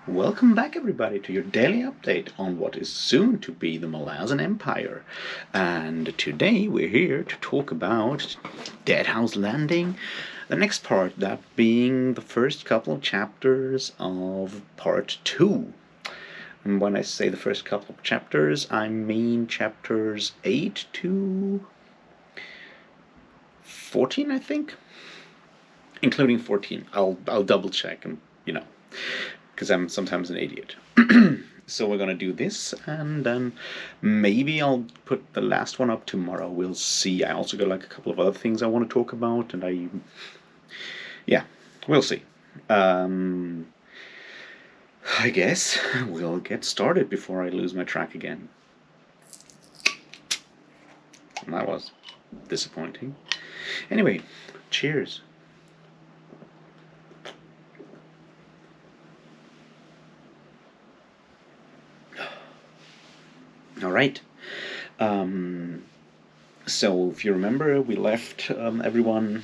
Welcome back, everybody, to your daily update on what is soon to be the Malazan Empire. And today we're here to talk about Deadhouse Landing, the next part, that being the first couple of chapters of part 2. And when I say the first couple of chapters, I mean chapters 8 to 14, I think, including 14. I'll double check and because I'm sometimes an idiot. So we're gonna do this, and then maybe I'll put the last one up tomorrow. We'll see. I also got like a couple of other things I want to talk about, and we'll see. I guess we'll get started before I lose my track again. And that was disappointing. Anyway, cheers. All right. So if you remember, we left everyone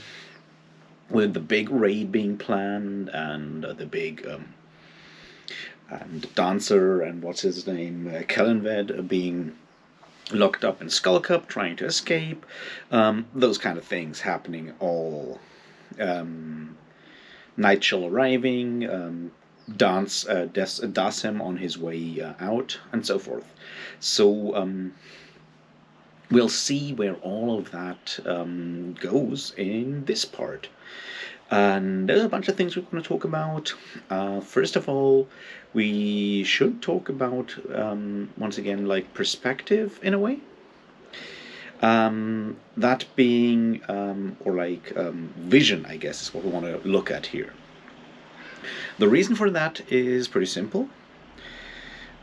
with the big raid being planned, and the big and Dancer and what's his name, Kellenved, being locked up in Skullcup, trying to escape. Those kind of things happening all. Nightshell arriving, Dasim on his way out, and so forth. So we'll see where all of that goes in this part. And there's a bunch of things we're going to talk about. First of all, we should talk about, once again, like perspective in a way. That being, vision, I guess, is what we want to look at here. The reason for that is pretty simple.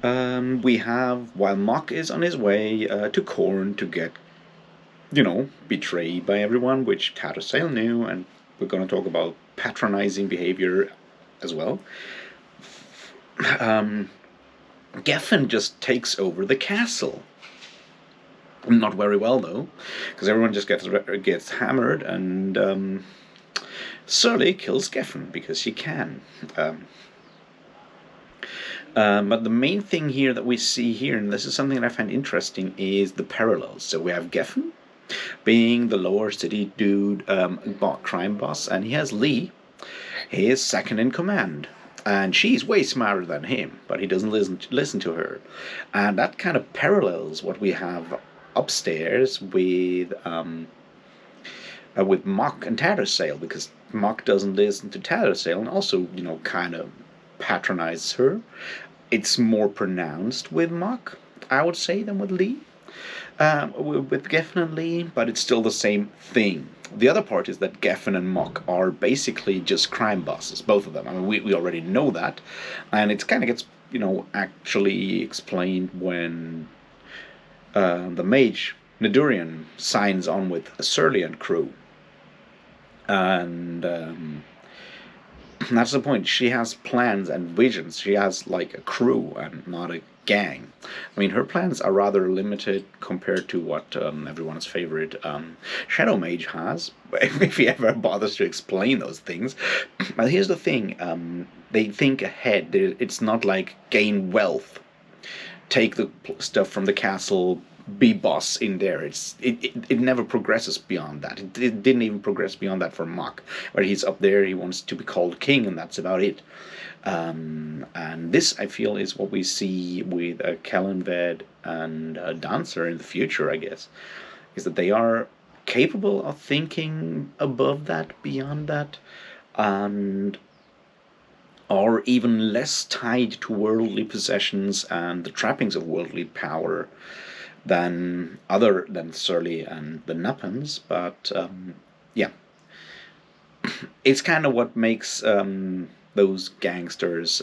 We have, while Mock is on his way to Korn to get, betrayed by everyone, which Tattersail knew, and we're going to talk about patronizing behavior as well. Geffen just takes over the castle. Not very well, though, because everyone just gets hammered, and Surly kills Geffen because she can. But the main thing here that we see here, and this is something that I find interesting, is the parallels. So we have Geffen being the lower city dude, crime boss, and he has Lee, his second in command. And she's way smarter than him, but he doesn't listen to her. And that kind of parallels what we have upstairs with Mock and Tattersail, because Mock doesn't listen to Tattersail and also, kind of patronizes her. It's more pronounced with Mock, I would say, than with Lee. With Geffen and Lee, but it's still the same thing. The other part is that Geffen and Mock are basically just crime bosses, both of them. I mean, we already know that, and it kind of gets, actually explained when the mage Nadurian signs on with a Surly and crew. And that's the point. She has plans and visions. She has like a crew and not a gang. I mean, her plans are rather limited compared to what everyone's favorite Shadow Mage has, if he ever bothers to explain those things. But here's the thing. They think ahead. It's not like gain wealth, take the stuff from the castle, be boss in there. It never progresses beyond that. It didn't even progress beyond that for Mock, where he's up there, he wants to be called king, and that's about it. And this, I feel, is what we see with Kellenved and Dancer in the future, I guess, is that they are capable of thinking above that, beyond that, and are even less tied to worldly possessions and the trappings of worldly power than Surly and the Nuppans. But it's kind of what makes those gangsters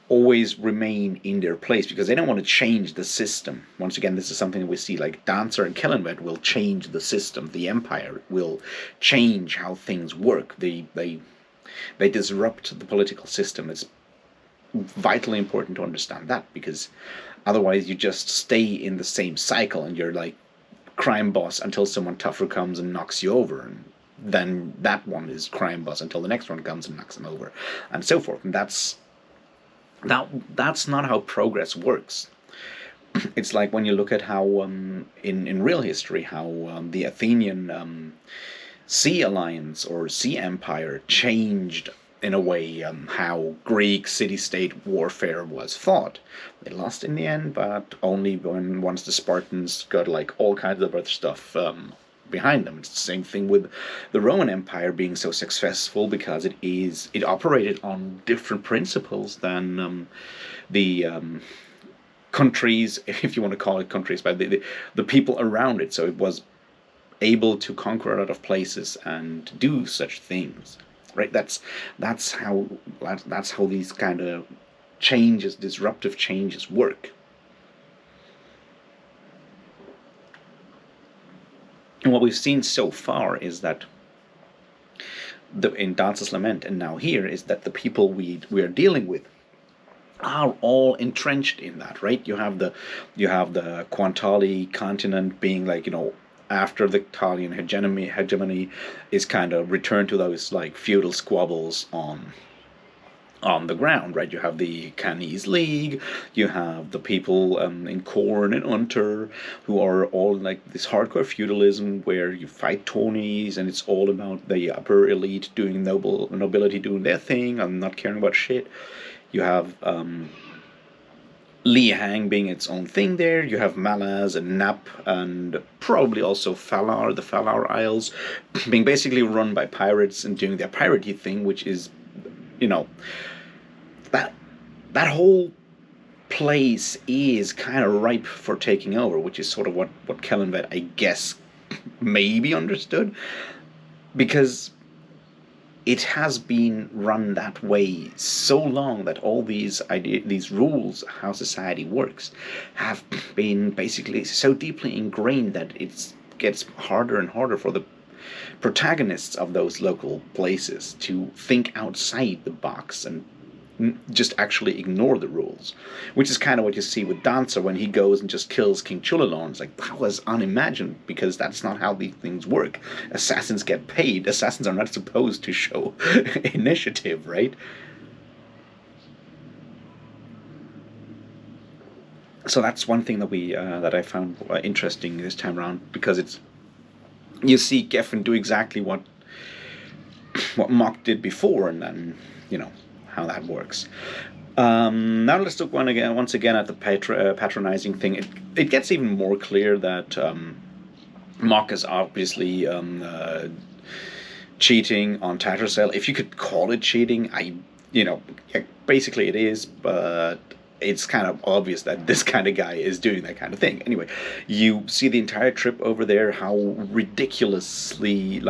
always remain in their place, because they don't want to change the system. Once again, this is something that we see, like Dancer and Kellenved will change the system. The Empire will change how things work. They disrupt the political system. It's vitally important to understand that, because otherwise you just stay in the same cycle and you're like crime boss until someone tougher comes and knocks you over, and then that one is crime boss until the next one comes and knocks him over, and so forth. And that's not how progress works. It's like when you look at how in real history how the Athenian Sea Alliance or Sea Empire changed in a way how Greek city-state warfare was fought. They lost in the end, but only once the Spartans got like all kinds of other stuff behind them. It's the same thing with the Roman Empire being so successful because it operated on different principles than the countries, if you want to call it countries, but the people around it. So it was able to conquer a lot of places and do such things, right? That's how these kind of changes, disruptive changes, work. And what we've seen so far is that in Dante's Lament and now here is that the people we are dealing with are all entrenched in that, right? You have the Quantali continent being like, after the Italian hegemony is kind of returned to those like feudal squabbles on the ground, right? You have the Canese League, you have the people in Corn and Unter who are all like this hardcore feudalism where you fight Tonys and it's all about the upper elite doing nobility doing their thing and not caring about shit. You have Liang being its own thing there. You have Malaz and Nap and probably also Falar, the Falar Isles, being basically run by pirates and doing their piratey thing, which is, that whole place is kind of ripe for taking over, which is sort of what Kellenvet, I guess, maybe understood, because it has been run that way so long that all these rules, how society works, have been basically so deeply ingrained that it gets harder and harder for the protagonists of those local places to think outside the box and just actually ignore the rules, which is kind of what you see with Dancer when he goes and just kills King Chulalon. It's like, that was unimagined, because that's not how these things work. Assassins get paid. Assassins are not supposed to show initiative, right? So that's one thing that I found interesting this time around, because you see Geffen do exactly what Mock did before, and then how that works. Now let's look once again at the patronizing thing. It gets even more clear that Mock is obviously cheating on Tattersall. If you could call it cheating, basically it is, but it's kind of obvious that this kind of guy is doing that kind of thing. Anyway, you see the entire trip over there, how ridiculously,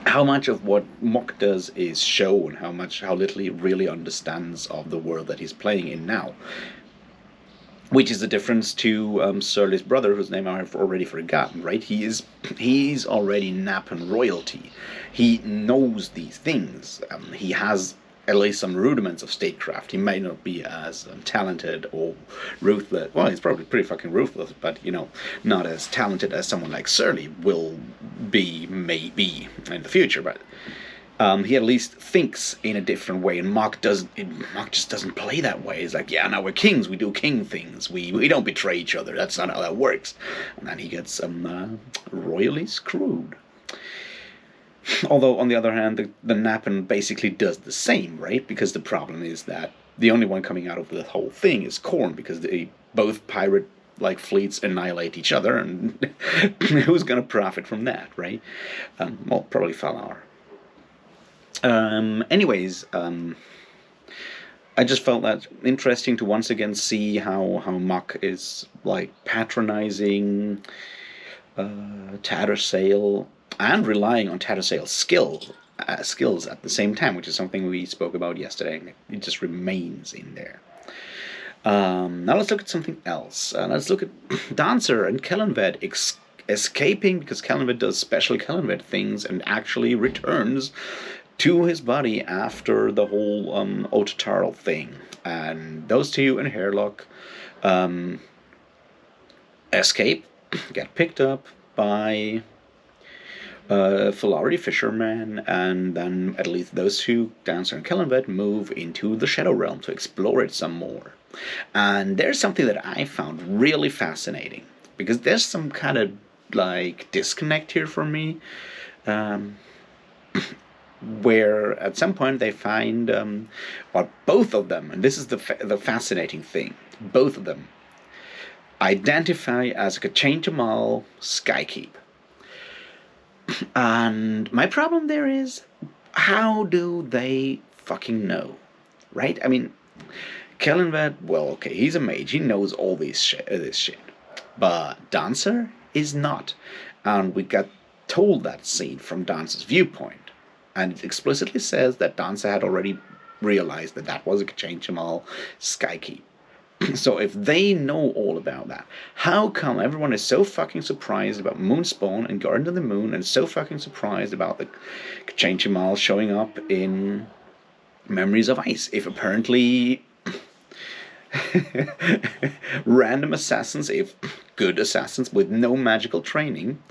how much of what Mock does is show, and how little he really understands of the world that he's playing in now. Which is the difference to Surly's brother, whose name I've already forgotten, right? He's already Nap and royalty. He knows these things. He has at least some rudiments of statecraft. He may not be as talented or ruthless. Well, he's probably pretty fucking ruthless, but not as talented as someone like Surly will be, maybe in the future. But he at least thinks in a different way, and Mock just doesn't play that way. He's like, yeah, now we're kings. We do king things. We don't betray each other. That's not how that works. And then he gets royally screwed. Although, on the other hand, the Napan basically does the same, right? Because the problem is that the only one coming out of the whole thing is Khorne, because both pirate fleets annihilate each other, and who's going to profit from that, right? Well, probably Falar. Anyways, I just felt that interesting to once again see how Mock is patronizing Tattersall, and relying on Tattersall's skills at the same time, which is something we spoke about yesterday, and it just remains in there. Now let's look at something else. Let's look at Dancer and Kellenvet escaping, because Kellenvet does special Kellenvet things and actually returns to his body after the whole Otatarl thing. And those two in Hairlock escape, get picked up, by Filari Fisherman, and then at least those two, Dancer and Kellenvet, move into the Shadow Realm to explore it some more. And there's something that I found really fascinating, because there's some kind of like disconnect here for me, where at some point they find, or both of them, and this is the fascinating thing, both of them identify as Kachain Jamal Skykeep. And my problem there is, how do they fucking know? Right? I mean, Kellenvad, well, okay, he's a mage, he knows all this shit. But Dancer is not. And we got told that scene from Dancer's viewpoint. And it explicitly says that Dancer had already realized that that was a Kachain Jamal Skykeep. So if they know all about that, how come everyone is so fucking surprised about Moonspawn and Garden of the Moon, and so fucking surprised about the Kachain Jamal showing up in Memories of Ice, if apparently random assassins, if good assassins with no magical training,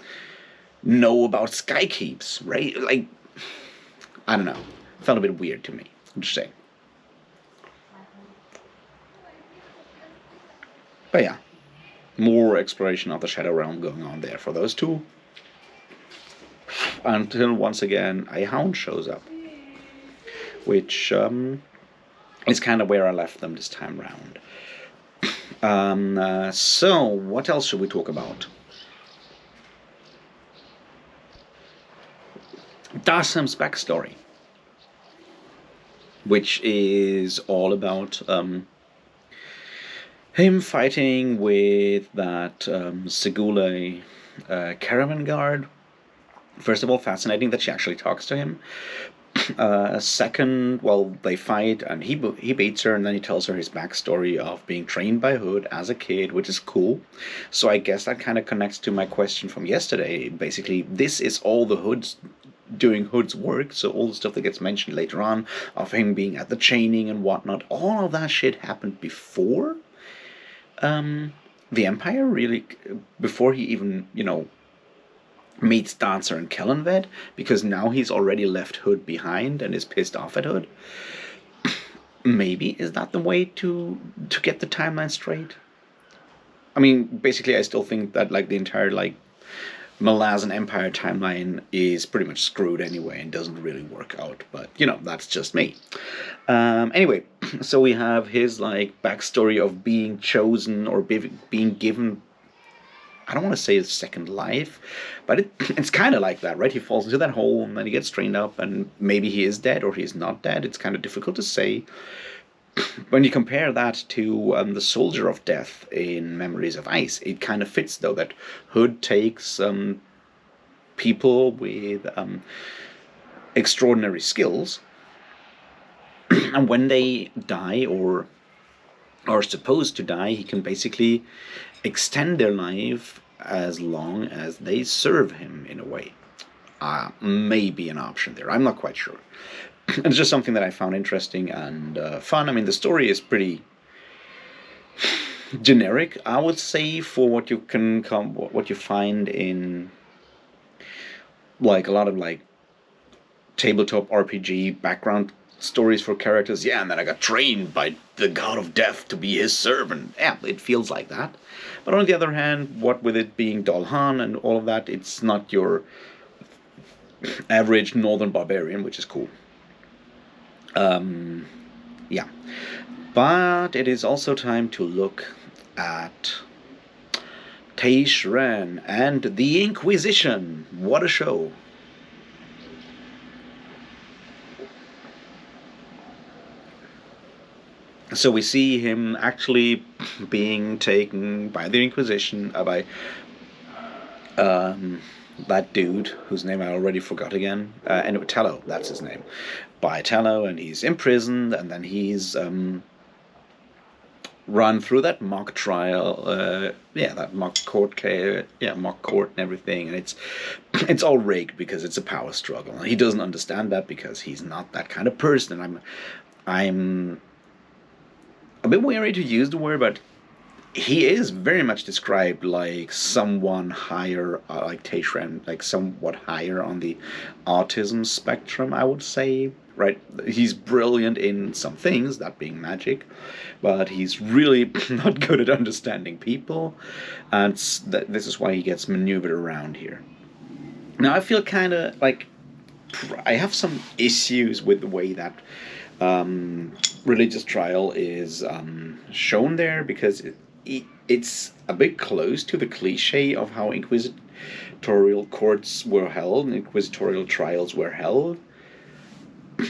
know about Skykeeps, right? Like, I don't know. It felt a bit weird to me. I'm just saying. But yeah, more exploration of the Shadow Realm going on there for those two. Until once again a hound shows up, which is kind of where I left them this time round. So, what else should we talk about? Darsam's backstory, which is all about him fighting with that Segule caravan guard. First of all, fascinating that she actually talks to him. Second, well, they fight and he beats her, and then he tells her his backstory of being trained by Hood as a kid, which is cool. So I guess that kind of connects to my question from yesterday. Basically, this is all the Hood's doing Hood's work, so all the stuff that gets mentioned later on of him being at the chaining and whatnot, all of that shit happened before the Empire, really, before he even, meets Dancer and Kellenved, because now he's already left Hood behind and is pissed off at Hood. Maybe is that the way to get the timeline straight? I mean, basically, I still think that the entire Malazan Empire timeline is pretty much screwed anyway and doesn't really work out. But that's just me. Anyway, so we have his backstory of being chosen or being given, I don't want to say a second life, but it's kind of like that, right? He falls into that hole and then he gets trained up, and maybe he is dead or he's not dead. It's kind of difficult to say. When you compare that to the Soldier of Death in Memories of Ice, it kind of fits, though, that Hood takes people with extraordinary skills, and when they die or are supposed to die, he can basically extend their life as long as they serve him, in a way. Maybe an option there. I'm not quite sure. It's just something that I found interesting and fun. I mean, the story is pretty generic, I would say, for what you find in a lot of tabletop RPG background stories for characters. Yeah, and then I got trained by the god of death to be his servant. Yeah, it feels like that. But on the other hand, what with it being Dolhan and all of that, it's not your average northern barbarian, which is cool. Yeah. But it is also time to look at Teishran and the Inquisition. What a show. So we see him actually being taken by the Inquisition, by that dude whose name I already forgot again. Anyway, Tello, that's his name. By Tello, and he's imprisoned, and then he's run through that mock trial, that mock court, mock court and everything, and it's all rigged because it's a power struggle. And he doesn't understand that because he's not that kind of person. I'm a bit wary to use the word, but he is very much described like someone higher, like Tashran, like somewhat higher on the autism spectrum, I would say. Right, he's brilliant in some things, that being magic, but he's really not good at understanding people, and this is why he gets maneuvered around here. Now, I feel kind of like I have some issues with the way that um, religious trial is shown there, because it's a bit close to the cliche of how inquisitorial courts were held, inquisitorial trials were held,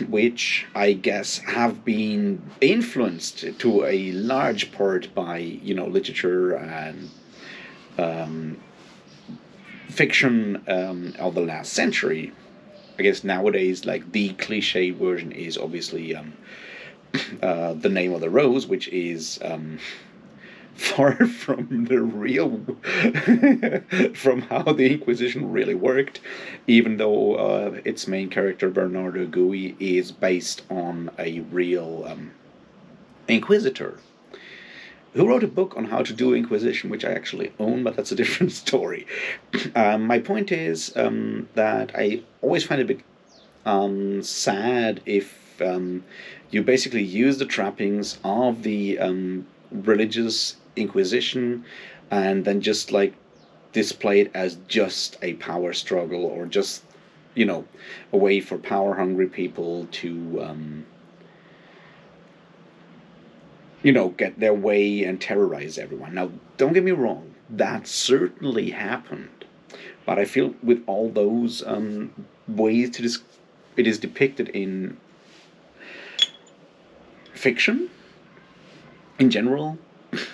which I guess have been influenced to a large part by, literature and um, fiction of the last century. I guess nowadays, like, the cliche version is obviously The Name of the Rose, which is far from the real, from how the Inquisition really worked, even though its main character, Bernardo Gui, is based on a real inquisitor who wrote a book on how to do Inquisition, which I actually own, but that's a different story. My point is that I always find it a bit sad if you basically use the trappings of the religious Inquisition and then just like display it as just a power struggle, or just, a way for power hungry people to get their way and terrorize everyone. Now, don't get me wrong, that certainly happened. But I feel with all those ways it is depicted in fiction, in general,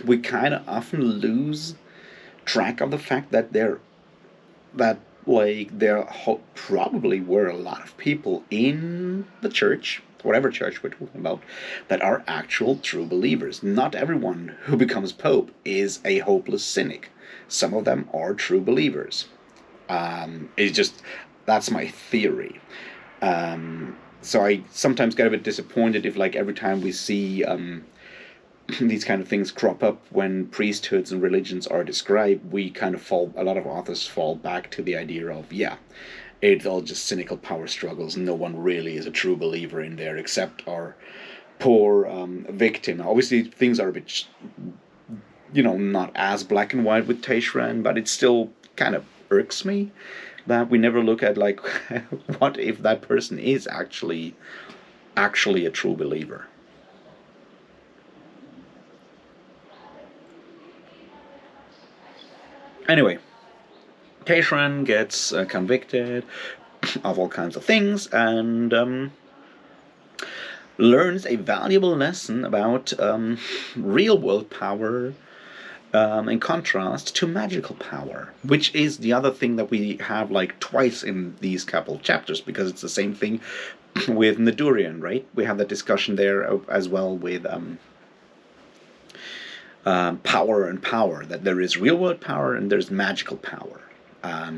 we kind of often lose track of the fact that probably were a lot of people in the church, whatever church we're talking about, that are actual true believers. Not everyone who becomes pope is a hopeless cynic. Some of them are true believers. It's just, that's my theory. So I sometimes get a bit disappointed if, like, every time we see these kind of things crop up when priesthoods and religions are described, a lot of authors fall back to the idea of, yeah, it's all just cynical power struggles. No one really is a true believer in there except our poor victim. Obviously, things are a bit, not as black and white with Tashran, but it still kind of irks me that we never look at, like, what if that person is actually a true believer. Anyway, Tashran gets convicted of all kinds of things, and learns a valuable lesson about real world power, in contrast to magical power, which is the other thing that we have, like, twice in these couple chapters, because it's the same thing with Nadurian, right? We have that discussion there as well with power and power, that there is real world power and there's magical power.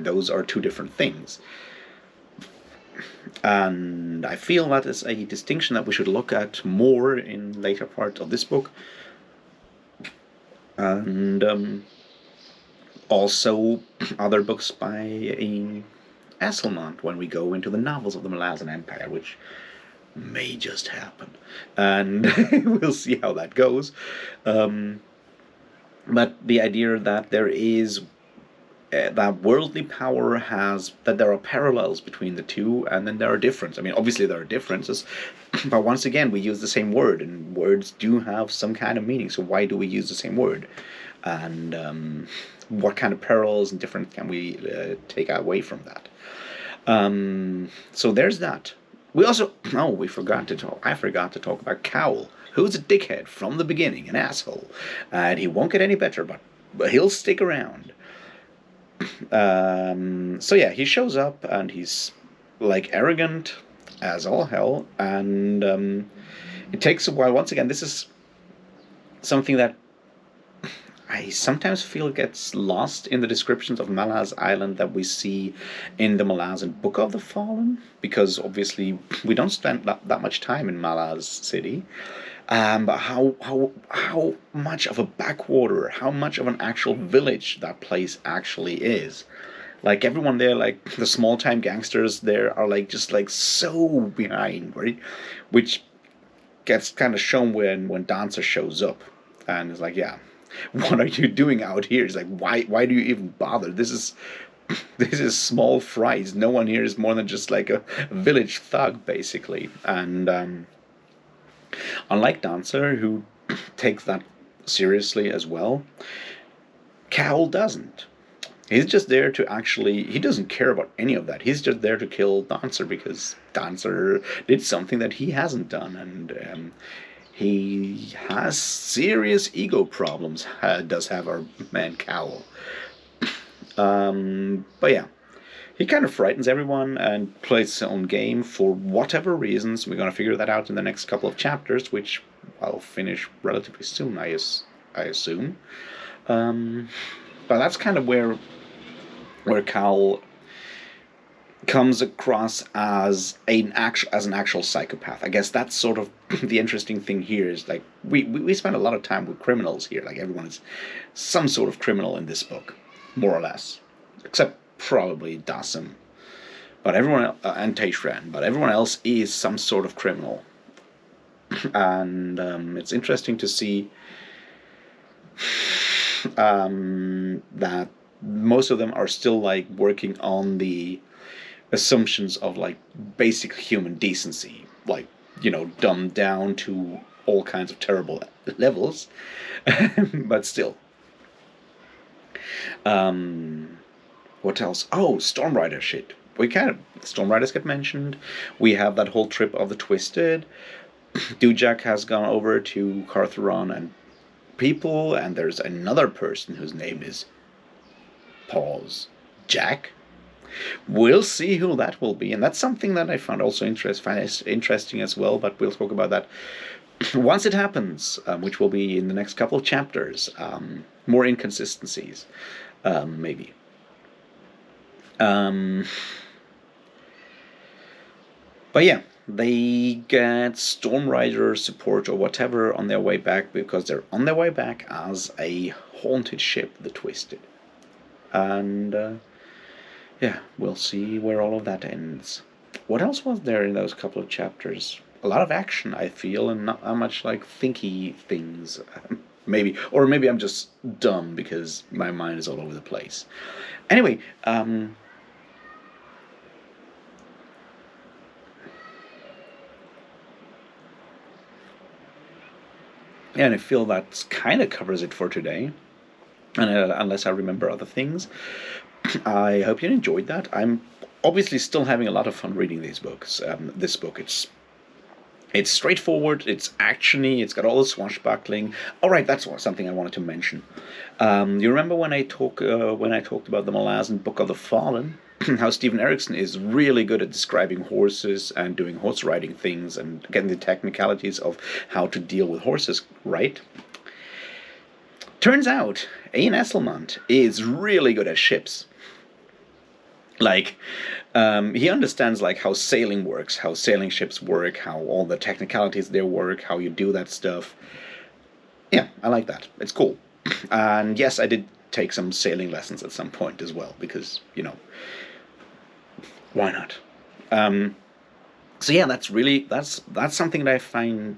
Those are two different things. And I feel that is a distinction that we should look at more in later parts of this book. And also other books by Esslemont when we go into the novels of the Malazan Empire, which may just happen. And we'll see how that goes. But the idea that there is that worldly power that there are parallels between the two, and then there are differences. I mean, obviously there are differences, but once again, we use the same word, and words do have some kind of meaning. So why do we use the same word? And what kind of parallels and difference can we take away from that? So there's that. We also, I forgot to talk about Cowl, who's a dickhead from the beginning, an asshole, and he won't get any better, but he'll stick around. So yeah, he shows up and he's, like, arrogant as all hell, and it takes a while. Once again, this is something that I sometimes feel it gets lost in the descriptions of Malaz Island that we see in the Malazan Book of the Fallen, because obviously we don't spend that much time in Malaz City. But how much of a backwater, how much of an actual village that place actually is. Like everyone there, like the small time gangsters there are like just like so behind, right? Which gets kind of shown when Dancer shows up, and it's like, yeah, what are you doing out here? It's like, why do you even bother? This is small fries. No one here is more than just like a village thug, basically. And unlike Dancer, who takes that seriously as well, Cal doesn't. He's just there to actually, he doesn't care about any of that. He's just there to kill Dancer because Dancer did something that he hasn't done. And he has serious ego problems, does have our man Cowl. But yeah, he kind of frightens everyone and plays his own game for whatever reasons. We're going to figure that out in the next couple of chapters, which I'll finish relatively soon, I assume. But that's kind of where Cal comes across as an actual psychopath. I guess that's sort of the interesting thing here is like we spend a lot of time with criminals here. Like everyone is some sort of criminal in this book, more or less, except probably Dasim. But everyone and Teishran, but everyone else is some sort of criminal, and it's interesting to see that most of them are still like working on the assumptions of like basic human decency, like, you know, dumbed down to all kinds of terrible levels. But still, what else? Oh, Stormrider shit. Stormriders get mentioned. We have that whole trip of the Twisted. Dujak has gone over to Cartheron and people, and there's another person whose name is Jack. We'll see who that will be, and that's something that I found also interesting as well, but we'll talk about that once it happens, which will be in the next couple of chapters. More inconsistencies, maybe. But yeah, they get Stormrider support or whatever on their way back, because they're on their way back as a haunted ship, the Twisted. And yeah, we'll see where all of that ends. What else was there in those couple of chapters? A lot of action, I feel, and not much like thinky things. Maybe, or maybe I'm just dumb because my mind is all over the place. Anyway, and I feel that kind of covers it for today. And unless I remember other things, I hope you enjoyed that. I'm obviously still having a lot of fun reading these books. This book, it's straightforward, it's actiony, it's got all the swashbuckling. All right, that's something I wanted to mention. You remember when I talked about the Malazan Book of the Fallen? How Stephen Erickson is really good at describing horses and doing horse riding things and getting the technicalities of how to deal with horses right. Turns out, Ian Esslemont is really good at ships. Like, he understands like how sailing works, how sailing ships work, how all the technicalities there work, how you do that stuff. Yeah, I like that. It's cool. And yes, I did take some sailing lessons at some point as well, because, you know, why not? So yeah, that's something that I find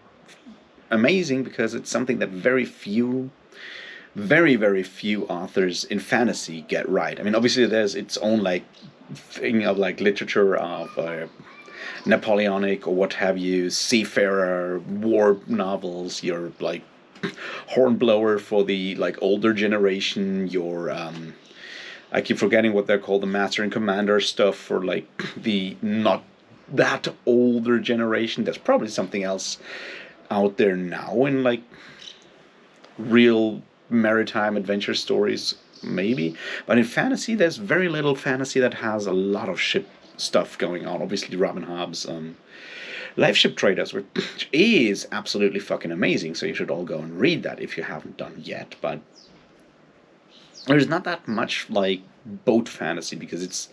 amazing, because it's something that very, very few authors in fantasy get right. I mean, obviously there's its own like thing of like literature of Napoleonic or what have you, seafarer war novels, your like Hornblower for the like older generation, your I keep forgetting what they're called, the Master and Commander stuff for like the not that older generation. There's probably something else out there now in like real maritime adventure stories, maybe. But in fantasy, there's very little fantasy that has a lot of ship stuff going on. Obviously, Robin Hobb's Life Ship Traders, which is absolutely fucking amazing, so you should all go and read that if you haven't done yet. But there's not that much like boat fantasy because it's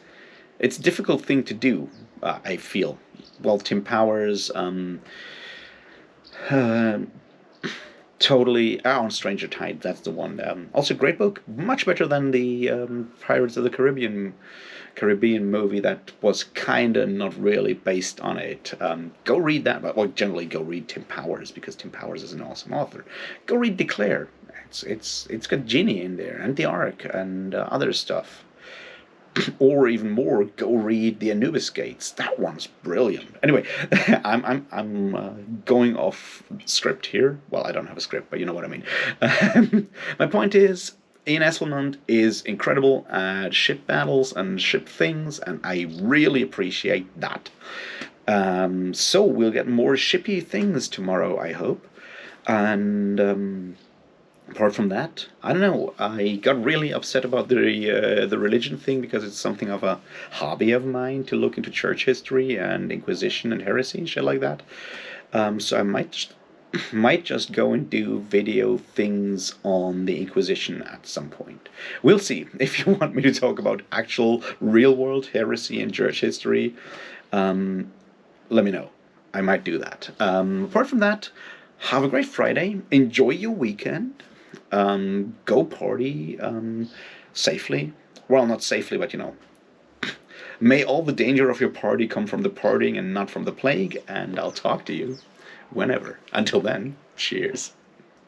a difficult thing to do. I feel. Well, Tim Powers, uh, totally. On Stranger Tide, that's the one. Also, great book, much better than the Pirates of the Caribbean movie that was kinda not really based on it. Go read that, but well, generally go read Tim Powers because Tim Powers is an awesome author. Go read Declare. It's got Ginny in there and the Ark and other stuff. Or even more, go read the Anubis Gates. That one's brilliant. Anyway, I'm going off script here. Well, I don't have a script, but you know what I mean. My point is, Ian Esslemont is incredible at ship battles and ship things, and I really appreciate that. So we'll get more shippy things tomorrow, I hope. And apart from that, I don't know. I got really upset about the religion thing because it's something of a hobby of mine to look into church history and Inquisition and heresy and shit like that. So I might just go and do video things on the Inquisition at some point. We'll see. If you want me to talk about actual real world heresy and church history, let me know. I might do that. Apart from that, have a great Friday. Enjoy your weekend. Go party safely. Well, not safely, but may all the danger of your party come from the partying and not from the plague. And I'll talk to you whenever. Until then, cheers.